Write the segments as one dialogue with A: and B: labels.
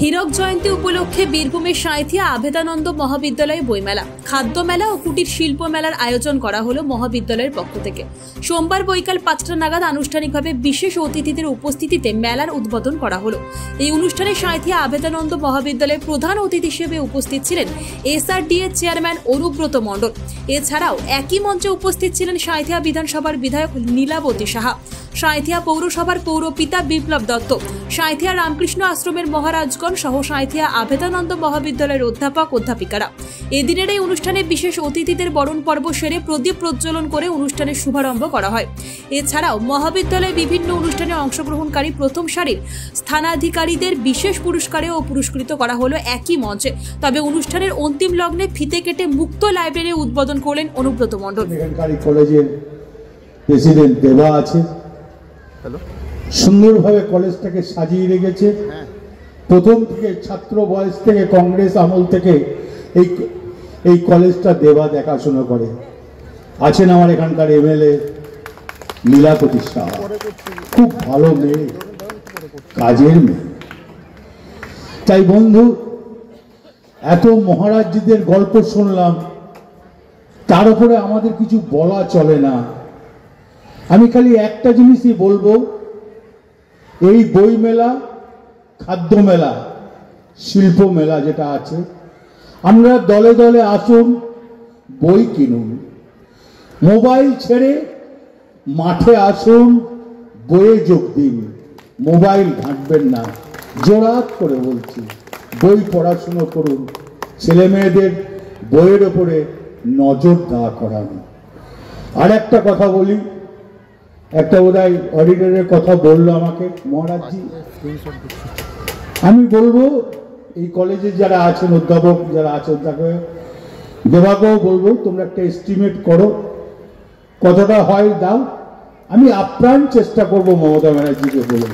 A: হীরক জয়ন্তী উপলক্ষে বীরভূমের সাঁইথিয়া আভেদানন্দ মহাবিদ্যালয়ে বইমেলা, খাদ্য মেলা ও কুটির শিল্প মেলার আয়োজন করা হলো মহাবিদ্যালয়ের পক্ষ থেকে। সোমবার বৈকাল 5টা নাগাদ আনুষ্ঠানিকভাবে বিশেষ অতিথিদের উপস্থিতিতে মেলার উদ্বোধন করা হলো। এই অনুষ্ঠানে সাঁইথিয়া আভেদানন্দ মহাবিদ্যালয়ের প্রধান অতিথি হিসেবে উপস্থিত ছিলেন এসআরডিএ চেয়ারম্যান অনুব্রত মণ্ডল। এছাড়াও একই মঞ্চে উপস্থিত ছিলেন সাঁইথিয়া বিধানসভার বিধায়ক নীলাবতী সাহা, সাঁইথিয়া পৌরসভার পৌরপিতা বিপ্লব দত্ত, সাঁইথিয়া রামকৃষ্ণ আশ্রমের মহারাজগণ সহ সাঁইথিয়া আভেদানন্দ মহাবিদ্যালয়ের অধ্যাপক অধ্যাপিকারা। এদিনের এই অনুষ্ঠানে বিশেষ অতিথিদের বরণ পর্ব সেরে প্রদীপ প্রজ্বলন করে অনুষ্ঠানের শুভারম্ভ করা হয়। এছাড়াও মহাবিদ্যালয়ে বিভিন্ন অনুষ্ঠানে অংশগ্রহণকারী প্রথম সারির স্থানাধিকারীদের বিশেষ পুরস্কারে ও পুরস্কৃত করা হলো একই মঞ্চে। তবে অনুষ্ঠানের অন্তিম লগ্নে ফিতে কেটে মুক্ত লাইব্রেরি উদ্বোধন করলেন অনুব্রত মণ্ডল।
B: কলেজের প্রেসিডেন্ট দেবা আছে, সুন্দরভাবে কলেজটাকে সাজিয়ে রেখেছে। প্রথম থেকে ছাত্র বয়স থেকে কংগ্রেস আমল থেকে এই কলেজটা দেবা দেখাশোনা করে। আছেন আমার এখানকার এমএলএ নীলাবতী সাহা, খুব ভালো মেয়ে, কাজের মেয়ে। তাই বন্ধু, এত মহারাজজিদের গল্প শুনলাম, তার উপরে আমাদের কিছু বলা চলে না। আমি খালি একটা জিনিসই বলবো, এই বই মেলা, খাদ্য মেলা, শিল্প মেলা যেটা আছে, আমরা দলে দলে আসুন, বই কিনুন, মোবাইল ছেড়ে মাঠে আসুন, বইয়ে যোগ দিন, মোবাইল ঘাঁটবেন না। জোরাত করে বলছি, বই পড়াশুনো করুন, ছেলে মেয়েদের বইয়ের ওপরে নজর দেওয়া করান। আর একটা কথা বলি, একটা বোধহয় অডিটরের কথা বললো আমাকে মহারাজজি, আমি বলবো এই কলেজে যারা আছেন, অধ্যাপক যারা আছেন, তাকে দেবাকেও বলবো, তোমরা একটা এস্টিমেট করো কতটা হয় দাও। আমি আপ্রাণ চেষ্টা করবো মমতা ব্যানার্জিকে বলে,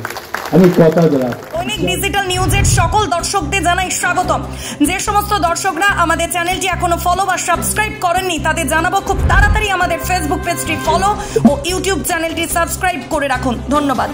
B: আমি কথা দিলাম।
C: দৈনিক ডিজিটাল নিউজের সকল দর্শকদের জানাই স্বাগতম। যে সমস্ত দর্শকরা আমাদের চ্যানেলটি এখনো ফলো বা সাবস্ক্রাইব করেননি, তাদের জানাবো খুব তাড়াতাড়ি আমাদের ফেসবুক পেজটি ফলো ও ইউটিউব চ্যানেলটি সাবস্ক্রাইব করে রাখুন। ধন্যবাদ।